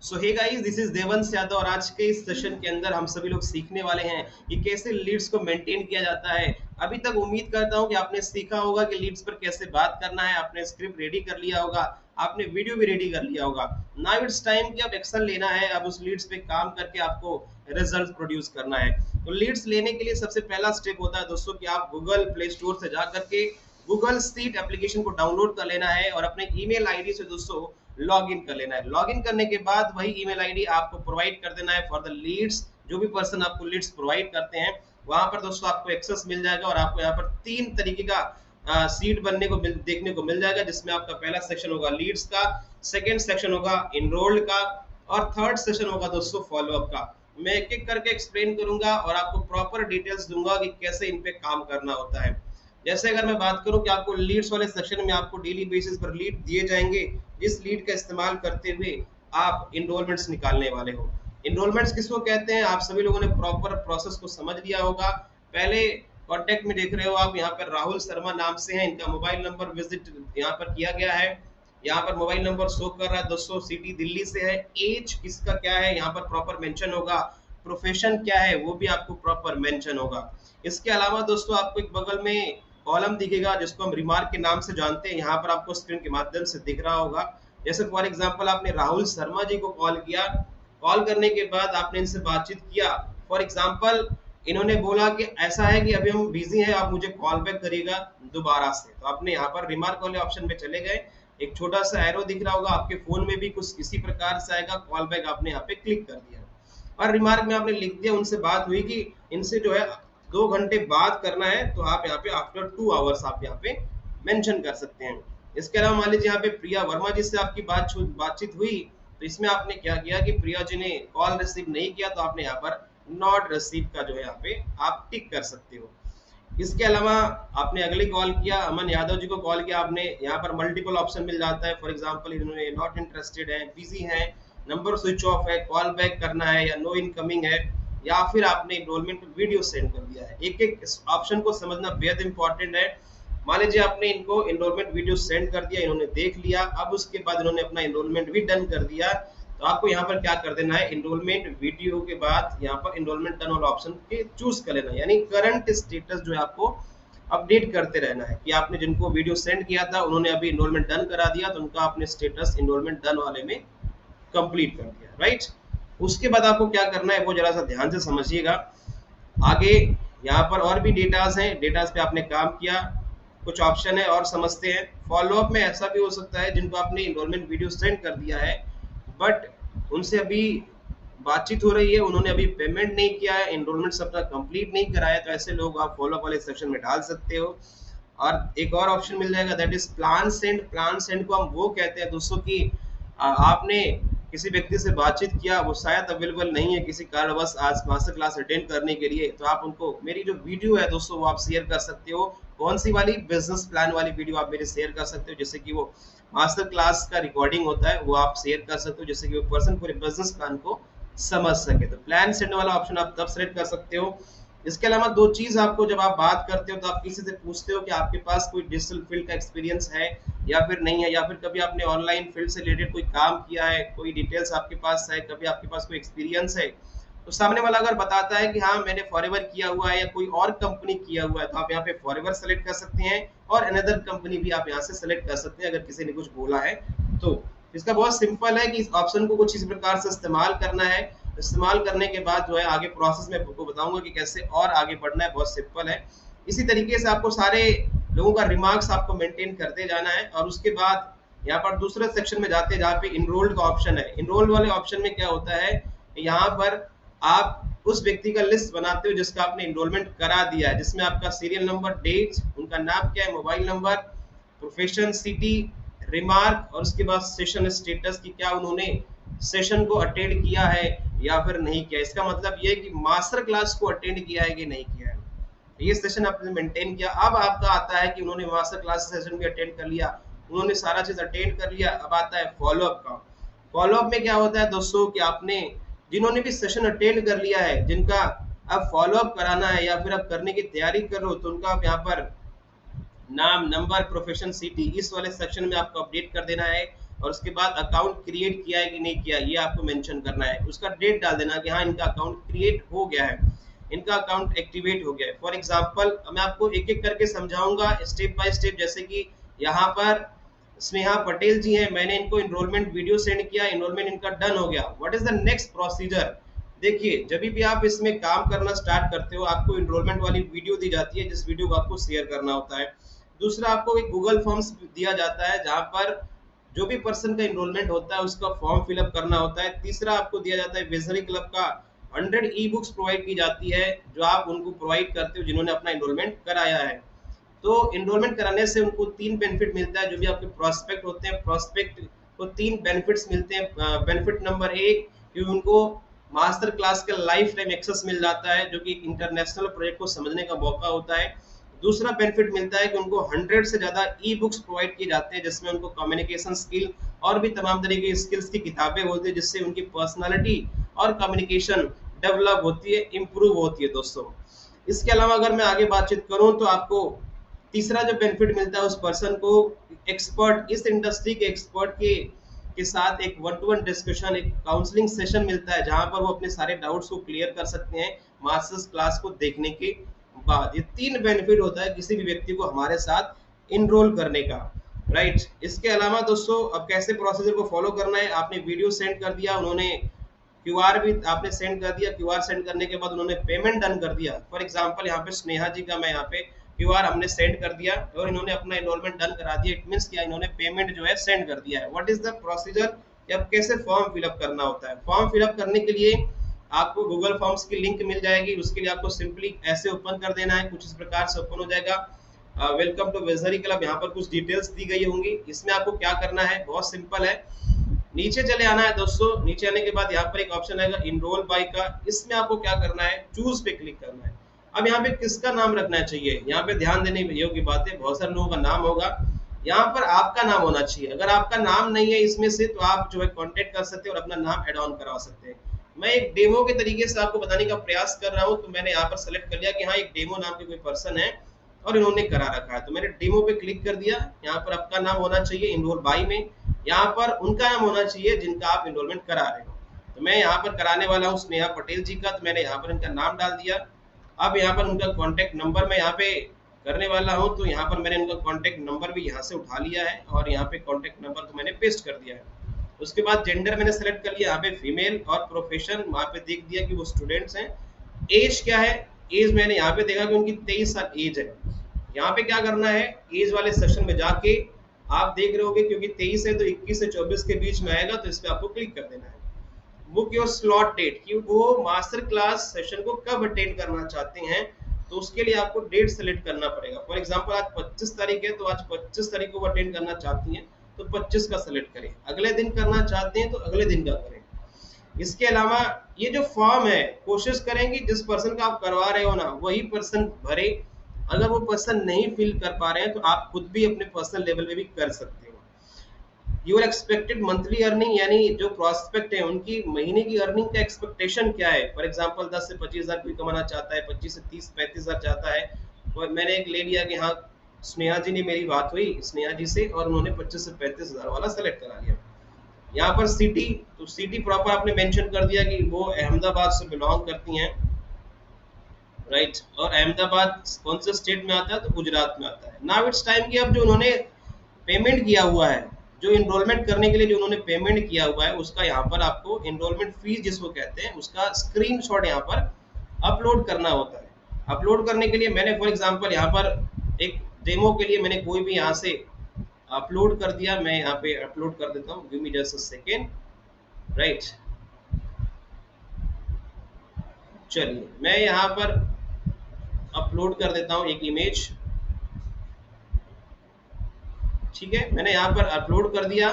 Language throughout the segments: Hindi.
So hey guys, this is Devansh Yadav और आज के इस सेशन के अंदर हम सभी लोग सीखने वाले हैं कि कैसे लीड्स को मेंटेन किया जाता है। अभी तक उम्मीद करता हूं कि आपने सीखा होगा कि लीड्स पर कैसे बात करना है, आपने स्क्रिप्ट रेडी कर लिया होगा, आपने वीडियो भी रेडी कर लिया होगा। नाउ इट्स टाइम कि अब एक्शन लेना है, अब उस लीड्स पे काम करके आपको रिजल्ट प्रोड्यूस करना है। तो लीड्स लेने के लिए सबसे पहला स्टेप होता है दोस्तों कि आप गूगल प्ले स्टोर से जा करके गूगल सीट एप्लीकेशन को डाउनलोड कर लेना है और अपने ईमेल आईडी से दोस्तों लॉग इन कर लेना है। लॉग इन करने के बाद वही ईमेल आईडी आपको प्रोवाइड कर देना है फॉर द लीड्स। जो भी पर्सन आपको लीड्स प्रोवाइड करते हैं वहां पर दोस्तों आपको एक्सेस मिल जाएगा और आपको यहाँ पर 3 तरीके का सीट बनने को देखने को मिल जाएगा, जिसमें आपका पहला सेक्शन होगा लीड्स का, सेकेंड सेक्शन होगा इनरोल्ड का और थर्ड सेशन होगा दोस्तों फॉलोअप का। मैं एक एक करके एक्सप्लेन करूंगा और आपको प्रॉपर डिटेल्स दूंगा कि कैसे इन पे काम करना होता है। जैसे अगर मैं बात करूं कि आपको लीड्स वाले सेक्शन में आपको डेली बेसिस पर लीड दिए जाएंगे, जिस लीड का इस्तेमाल करते हुए आप इनरोलमेंट्स निकालने वाले हो। इनरोलमेंट्स किसको कहते हैं, आप सभी लोगों ने प्रॉपर प्रोसेस को समझ लिया होगा। पहले कॉन्टेक्ट में देख रहे हो आप, यहाँ पर राहुल शर्मा नाम से है, इनका मोबाइल नंबर विजिट यहाँ पर किया गया है। यहाँ पर मोबाइल नंबर शो कर रहा है दोस्तों, सिटी दिल्ली से है। एज किसका क्या है यहाँ पर प्रॉपर मेंशन होगा। प्रोफेशन क्या है वो भी आपको प्रॉपर मेंशन होगा। इसके अलावा दोस्तों आपको एक बगल में कॉलम दिखेगा जिसको हम रिमार्क के नाम से जानते हैं, यहाँ पर आपको स्क्रीन के माध्यम से दिख रहा होगा। जैसे फॉर एग्जांपल आपने राहुल शर्मा जी को कॉल किया, कॉल करने के बाद आपने इनसे बातचीत किया। फॉर एग्जांपल इन्होंने बोला कि ऐसा है कि अभी हम बिजी हैं, आप मुझे कॉल बैक करिएगा दोबारा से। तो आपने यहाँ पर रिमार्क वाले ऑप्शन पे चले गए, एक छोटा सा एरो दिख रहा होगा, आपके फोन में भी कुछ इसी प्रकार से आएगा, कॉल बैक आपने यहाँ पे क्लिक कर दिया और रिमार्क में आपने लिख दिया, उनसे बात हुई कि इनसे जो है 2 घंटे बात करना है, तो आप यहाँ पे आफ्टर 2 आवर्स आप यहाँ पे मेंशन कर सकते हैं। इसके अलावा मान लीजिए यहाँ पे प्रिया वर्मा जी से आपकी बातचीत हुई, तो इसमें आपने क्या किया कि प्रिया जी ने कॉल रिसीव नहीं किया, तो आपने यहाँ पर नॉट रिसीव का जो है यहाँ पे आप टिक कर सकते हो। इसके अलावा आपने अगली कॉल किया, अमन यादव जी को कॉल किया आपने, यहाँ पर मल्टीपल ऑप्शन मिल जाता है। फॉर एग्जांपल इन्होंने नॉट इंटरेस्टेड है, बिजी है, नंबर स्विच ऑफ है, कॉल बैक करना है या नो इनकमिंग है, या फिर आपने इनरोलमेंट वीडियो सेंड कर दिया है। एक एक ऑप्शन को समझना बेहद इंपॉर्टेंट है। मान लीजिए आपने इनको इनरोलमेंट वीडियो सेंड कर दिया, इन्होंने देख लिया, अब उसके बाद इन्होंने अपना इनरोलमेंट भी डन कर दिया, तो आपको यहाँ पर क्या कर देना है, इनरोलमेंट वीडियो के बाद यहाँ पर इनरोलमेंट डन वाला ऑप्शन के चूज कर लेना है। यानी करंट स्टेटस जो है आपको अपडेट करते रहना है कि आपने जिनको वीडियो सेंड किया था उन्होंने अभी इनरोलमेंट डन करा दिया, तो उनका आपने स्टेटस इनरोलमेंट डन वाले में कंप्लीट कर दिया, राइट। उसके बाद आपको क्या करना है वो जरा सा ध्यान से समझिएगा। आगे यहाँ पर और भी डेटास हैं, डेटास पे आपने काम किया, कुछ ऑप्शन है और समझते हैं। फॉलोअप में ऐसा भी हो सकता है जिनको आपने इनरोलमेंट वीडियो सेंड कर दिया है बट उनसे अभी बातचीत हो रही है, उन्होंने अभी पेमेंट नहीं किया है, इनरोलमेंट अपना कंप्लीट नहीं कराया, तो ऐसे लोग आप फॉलोअप वाले सेक्शन में डाल सकते हो। और एक और ऑप्शन मिल जाएगा, that is plan send. Plan send को हम वो कहते हैं दोस्तों कि आपने किसी व्यक्ति से बातचीत किया, वो शायद अवेलेबल नहीं है किसी कारणवश आज मास्टर क्लास अटेंड करने के लिए, तो आप उनको मेरी जो वीडियो है दोस्तों वो आप शेयर कर सकते हो। कौन सी वाली, बिजनेस प्लान वाली वीडियो आप मेरे शेयर कर सकते हो, जैसे कि वो मास्टर क्लास का रिकॉर्डिंग होता है वो आप शेयर कर सकते हो, जैसे कि वो पर्सन पूरे बिजनेस प्लान को समझ सके। तो प्लान सेंड वाला ऑप्शन आप तब सेलेक्ट कर सकते हो। इसके अलावा 2 चीज आपको, जब आप बात करते हो तो आप किसी से पूछते हो कि आपके पास कोई डिजिटल फील्ड का एक्सपीरियंस है या फिर नहीं है, या फिर कभी आपने ऑनलाइन फील्ड से रिलेटेड कोई काम किया है, कोई डिटेल्स आपके पास है, कभी आपके पास कोई एक्सपीरियंस है। तो सामने वाला अगर बताता है कि हाँ मैंने फॉरएवर किया हुआ है या कोई और कंपनी किया हुआ है, तो आप यहाँ पे फॉरएवर सेलेक्ट कर सकते हैं और अनदर कंपनी भी आप यहाँ से सेलेक्ट कर सकते हैं अगर किसी ने कुछ बोला है तो। इसका बहुत सिंपल है कि इस ऑप्शन को कुछ इस प्रकार से इस्तेमाल करना है। इस्तेमाल करने के बाद जो है आगे प्रोसेस में आपको बताऊंगा कि कैसे और आगे बढ़ना है, बहुत सिंपल है। इसी तरीके से आपको सारे लोगों का रिमार्क्स आपको मेंटेन करते जाना है। और उसके बाद यहाँ पर दूसरे सेक्शन में जाते हैं जहाँ पे इनरोल्ड का ऑप्शन है। इनरोल्ड वाले ऑप्शन में क्या होता है, यहाँ पर आप उस व्यक्ति का लिस्ट बनाते हो जिसका आपने इनरोलमेंट करा दिया है, जिसमें आपका सीरियल नंबर, डेट, उनका नाम क्या है, mobile number, profession, city, remark और उसके बाद सेशन स्टेटस की क्या उन्होंने सेशन को अटेंड किया है या फिर नहीं किया। इसका मतलब ये है कि मास्टर क्लास को अटेंड किया है कि नहीं किया है, ये सेशन आपने मेंटेन किया। अब आपका आता है कि उन्होंने मास्टर क्लास सेशन भी अटेंड कर लिया, उन्होंने सारा चीज अटेंड कर लिया। अब आता है फॉलोअप का। फॉलोअप में क्या होता है दोस्तों कि आपने जिन्होंने भी सेशन अटेंड कर लिया है, जिनका अब फॉलोअप कराना है या फिर अब करने की तैयारी कर रहे हो, तो उनका आप यहाँ पर नाम, नंबर, प्रोफेशन, सिटी इस वाले सेक्शन में आपको अपडेट कर देना है। और उसके बाद अकाउंट क्रिएट किया है कि नहीं किया ये आपको मेंशन करना है। उसका डेट डाल देना कि हाँ इनका अकाउंट क्रिएट हो गया है, इनका अकाउंट एक्टिवेट हो गया है। फॉर एग्जांपल मैं आपको एक एक करके समझाऊंगा स्टेप बाय स्टेप। जैसे कि यहाँ पर स्नेहा पटेल जी हैं, मैंने इनको इनरोलमेंट वीडियो सेंड किया, इनरोलमेंट इनका डन हो गया। What is the next procedure? देखिए जब भी आप इसमें काम करना स्टार्ट करते हो आपको इनरोलमेंट वाली वीडियो दी जाती है जिस वीडियो को आपको शेयर करना होता है। दूसरा आपको एक गूगल फॉर्म्स दिया जाता है जहां पर जो भी पर्सन का इनरोलमेंट होता है उसका फॉर्म फिलअप करना होता है। तीसरा आपको दिया जाता है विजनरी क्लब का 100 ई बुक्स प्रोवाइड की जाती है जो आप उनको प्रोवाइड करते हो जिन्होंने अपना इनरोलमेंट कराया है। तो इनरोलमेंट कराने से उनको 3 बेनिफिट मिलता है। जो भी आपके प्रोस्पेक्ट होते हैं प्रोस्पेक्ट को 3 बेनिफिट्स मिलते हैं। बेनिफिट नंबर 1 कि उनको मास्टर क्लास का लाइफ टाइम एक्सेस मिल जाता है जो कि इंटरनेशनल प्रोजेक्ट को समझने का मौका होता है। दूसरा बेनिफिट मिलता है कि उनको 100 से ज़्यादा ई बुक्स प्रोवाइड किए जाते हैं जिसमें उनको कम्युनिकेशन स्किल और भी तमाम तरीके की स्किल्स की किताबें होती है जिससे उनकी पर्सनालिटी और कम्युनिकेशन डेवलप होती है, इम्प्रूव होती है दोस्तों। इसके अलावा अगर मैं आगे बातचीत करूं तो आपको तीसरा जो बेनिफिट मिलता है उस पर्सन को एक्सपर्ट, इस इंडस्ट्री के एक्सपर्ट के साथ एक 1-to-1 डिस्कशन, एक काउंसलिंग सेशन मिलता है जहां पर वो अपने सारे डाउट्स को क्लियर कर सकते हैं मास्टर्स क्लास को देखने के बाद। ये 3 बेनिफिट होता है किसी भी व्यक्ति को हमारे साथ इनरोल करने का, राइट। इसके अलावा दोस्तों अब कैसे प्रोसीजर को फॉलो करना है, आपने वीडियो सेंड कर दिया, उन्होंने क्यूआर भी आपने सेंड कर दिया, क्यूआर सेंड करने के बाद उन्होंने पेमेंट डन कर दिया। फॉर एग्जांपल यहाँ पे स्नेहा जी का मैं यहाँ पे क्यूआर हमने सेंड कर दिया और इन्होंने अपना एनरोलमेंट डन करा दिया। इट मींस क्या, इन्होंने पेमेंट जो है सेंड कर दिया है। व्हाट इज द प्रोसीजर कि अब कैसे फॉर्म फिलअप करना होता है। फॉर्म फिलअप करने के लिए आपको गूगल फॉर्म्स की लिंक मिल जाएगी। उसके लिए आपको सिंपली ऐसे ओपन कर देना है, कुछ इस प्रकार से ओपन हो जाएगा। वेलकम टू विजनरी क्लब, यहाँ पर कुछ डिटेल्स दी गई होंगी। इसमें आपको क्या करना है, बहुत सिंपल है, नीचे चले आना है दोस्तों। नीचे आने के बाद यहाँ पर एक ऑप्शन आएगा इनरोल बाय का, इसमें आपको क्या करना है, चूज पे क्लिक करना है। अब यहाँ पे किसका नाम रखना चाहिए, यहाँ पे ध्यान देने योग्य बात है, बहुत सारे लोगों का नाम होगा, यहाँ पर आपका नाम होना चाहिए। अगर आपका नाम नहीं है इसमें से तो आप जो है कांटेक्ट कर सकते हैं और अपना नाम ऐड ऑन करवा सकते हैं। मैं एक डेमो के तरीके से आपको बताने का प्रयास कर रहा हूँ, तो मैंने यहाँ पर सेलेक्ट कर लिया कि हाँ एक डेमो नाम के कोई पर्सन है और इन्होंने करा रखा है, तो मैंने डेमो पे क्लिक कर दिया। यहाँ पर आपका नाम होना चाहिए इनरोल बाय में, यहाँ पर उनका नाम होना चाहिए जिनका आप इनरोलमेंट करा रहे हो। तो मैं यहाँ पर कराने वाला हूँ स्नेहा पटेल जी का, तो मैंने यहाँ पर इनका नाम डाल दिया। अब यहाँ पर उनका कॉन्टेक्ट नंबर मैं यहाँ पे करने वाला हूँ, तो यहाँ पर मैंने उनका कॉन्टेक्ट नंबर भी यहाँ से उठा लिया है और यहाँ पे कॉन्टेक्ट नंबर को मैंने पेस्ट कर दिया है। उसके बाद जेंडर मैंने सेलेक्ट कर लिया, यहाँ पे फीमेल, और प्रोफेशन वहाँ पे देख दिया कि वो स्टूडेंट्स हैं। एज क्या है, एज मैंने यहाँ पे देखा कि उनकी 23 साल एज है। यहाँ पे क्या करना है, एज वाले सेक्शन में जाके आप देख रहे होगे क्योंकि 23 है तो 21 से 24 के बीच में आएगा, तो इस पे आपको क्लिक कर देना है। बुक योर स्लॉट डेट, कि वो मास्टर क्लास सेशन को कब अटेंड करना चाहते हैं, तो उसके लिए आपको डेट सेलेक्ट करना पड़ेगा। फॉर एग्जांपल आज 25 तारीख है तो आज 25 तारीख को अटेंड करना चाहती हैं तो 25 का सेलेक्ट करें। अगले दिन करना चाहते हैं तो अगले दिन का करें। इसके अलावा ये जो फॉर्म है कोशिश करें कि जिस पर्सन का आप करवा रहे हो ना वही पर्सन भरे। अगर वो पर्सन नहीं फिल कर पा रहे हैं तो आप खुद भी अपने पर्सनल लेवल पे भी कर सकते हो। योर एक्सपेक्टेड मंथली अर्निंग, यानी जो प्रोस्पेक्ट है उनकी महीने की अर्निंग का एक्सपेक्टेशन क्या है। फॉर एग्जांपल 10 से 25 हज़ार कोई कमाना चाहता है, 25 से 30-35 हज़ार चाहता है। तो मैंने एक ले लिया कि हाँ स्नेहा जी ने मेरी बात हुई स्नेहा जी से और उन्होंने 25 से 35 हज़ार वाला सेलेक्ट करा लिया। यहाँ पर सिटी, तो सिटी प्रॉपर आपने मेंशन कर दिया कि वो अहमदाबाद से बिलोंग करती हैं, राइट। और अहमदाबाद कौन से स्टेट में आता है, तो गुजरात में आता है। नाउ इट्स टाइम कि अब जो उन्होंने पेमेंट किया हुआ है, जो इनरोलमेंट करने के लिए जो उन्होंने पेमेंट किया हुआ है उसका यहाँ पर आपको इनरोलमेंट फीस जिसको कहते हैं उसका स्क्रीनशॉट यहाँ पर अपलोड करना होता है। अपलोड करने के लिए मैंने फॉर एग्जांपल यहाँ पर एक डेमो के लिए मैंने कोई भी यहाँ से अपलोड कर दिया। मैं यहाँ पे अपलोड कर देता हूँ, give me just a second, right. चलिए मैं यहाँ पर अपलोड कर देता हूँ एक इमेज, ठीक है। मैंने यहाँ पर अपलोड कर दिया।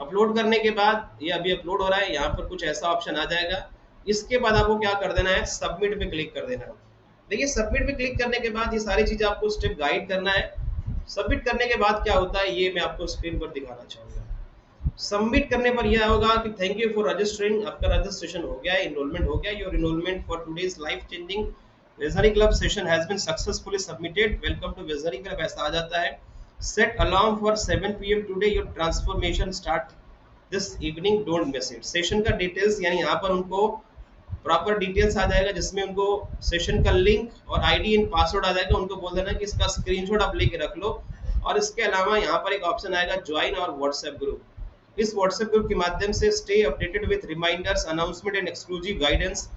अपलोड करने के बाद ये अभी अपलोड हो रहा है, यहाँ पर कुछ ऐसा ऑप्शन आ जाएगा। इसके बाद आपको क्या कर देना है, सबमिट पे क्लिक कर देना है। देखिए सबमिट पे क्लिक करने के बाद ये सारी चीजें आपको स्टेप गाइड करना है। सबमिट करने के बाद क्या होता है ये मैं आपको स्क्रीन पर दिखाना चाहूंगा। सबमिट करने पर यह होगा कि थैंक यू फॉर रजिस्टरिंग, आपका रजिस्ट्रेशन हो गया है, इनरोलमेंट हो गया। Your enrolment for today's life changing visionary club session has been successfully submitted, welcome to visionary club, ऐसा आ जाता है। Set alarm for 7 PM today, your transformation start this evening, don't miss it. Session का डिटेल्स यानी यहाँ पर उनको प्रॉपर डिटेल्स आ जाएगा, जिसमें उनको सेशन का लिंक और आईडी एंड पासवर्ड आ जाएगा। उनको बोल देना कि इसका स्क्रीनशॉट आप लेके रख लो। और इसके अलावा यहाँ पर एक ऑप्शन आएगा ज्वाइन और व्हाट्सएप ग्रुप। इस व्हाट्सएप ग्रुप के माध्यम से stay updated with reminders, announcement and exclusive guidance.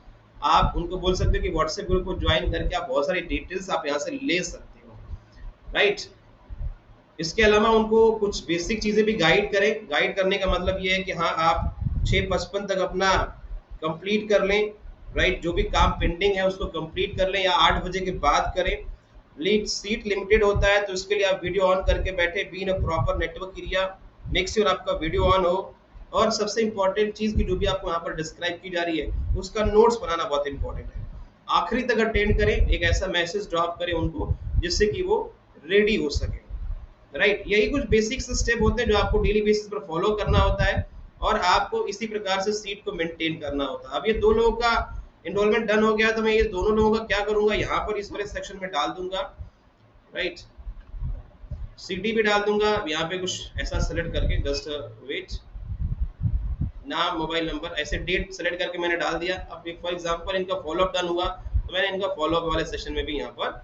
आप उनको बोल सकते हो कि व्हाट्सएप ग्रुप को ज्वाइन करके आप बहुत सारी डिटेल्स आप यहाँ से ले सकते हो, राइट। इसके अलावा उनको कुछ बेसिक चीजें भी गाइड करें। गाइड करने का मतलब ये है कि हाँ आप 6:55 तक अपना कंप्लीट कर लें, राइट। जो भी काम पेंडिंग है उसको कंप्लीट कर लें, या 8 बजे के बाद करें। लीड सीट लिमिटेड होता है, तो इसके लिए आप वीडियो ऑन करके बैठे, be in a proper network area, make sure आपका वीडियो ऑन हो। और सबसे इंपॉर्टेंट चीज की जो भी आपको यहाँ पर डिस्क्राइब की जा रही है उसका नोट्स बनाना बहुत इंपॉर्टेंट है। आखिरी तक अटेंड करें, एक ऐसा मैसेज ड्रॉप करें उनको जिससे कि वो रेडी हो सके, राइट। यही कुछ बेसिक्स स्टेप होते हैं जो आपको डेली बेसिस पर फॉलो करना होता है, और आपको इसी प्रकार से सीट को मेंटेन करना होता है। अब ये 2 लोगों का एनरोलमेंट डन हो गया, तो मैं ये दोनों लोगों का क्या करूंगा, यहाँ पर इस वाले सेक्शन में डाल दूंगा, राइट। सीडी भी डाल दूंगा यहाँ पे, कुछ ऐसा सेलेक्ट करके, जस्ट वेट, नाम, मोबाइल नंबर, ऐसे डेट सेलेक्ट करके मैंने डाल दिया। अब फॉर एग्जांपल इनका फॉलोअप डन हुआ, तो मैंने इनका फॉलोअप वाले सेशन में भी यहाँ पर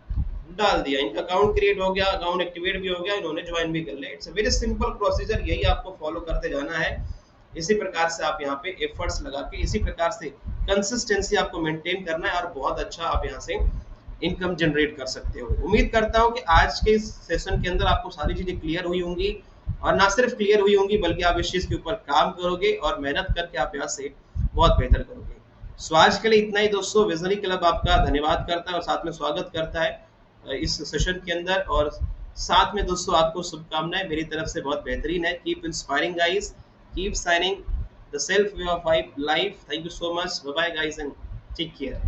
डाल दिया। इनका अकाउंट क्रिएट हो गया, अकाउंट एक्टिवेट भी हो गया, इन्होंने ज्वाइन भी कर लिया। It's a very simple procedure, यही आपको फॉलो करते जाना है। इसी प्रकार से आप यहाँ पे एफर्ट्स लगा के, इसी प्रकार से कंसिस्टेंसी आपको मेंटेन करना है, और बहुत अच्छा आप यहाँ से इनकम जनरेट कर सकते हो। उम्मीद करता हूँ कि आज के इस सेशन के अंदर आपको सारी चीजें क्लियर हुई होंगी, और ना सिर्फ क्लियर हुई होंगी बल्कि आप इस चीज के ऊपर काम करोगे और मेहनत करके आप यहाँ से बहुत बेहतर करोगे। सो आज के लिए इतना ही दोस्तों। विजनरी क्लब आपका धन्यवाद करता है और साथ में स्वागत करता है इस सेशन के अंदर, और साथ में दोस्तों आपको शुभकामनाएं मेरी तरफ से बहुत बेहतरीन है। Keep inspiring guys, keep shining the self way of life. Thank you so much, bye bye guys and take care.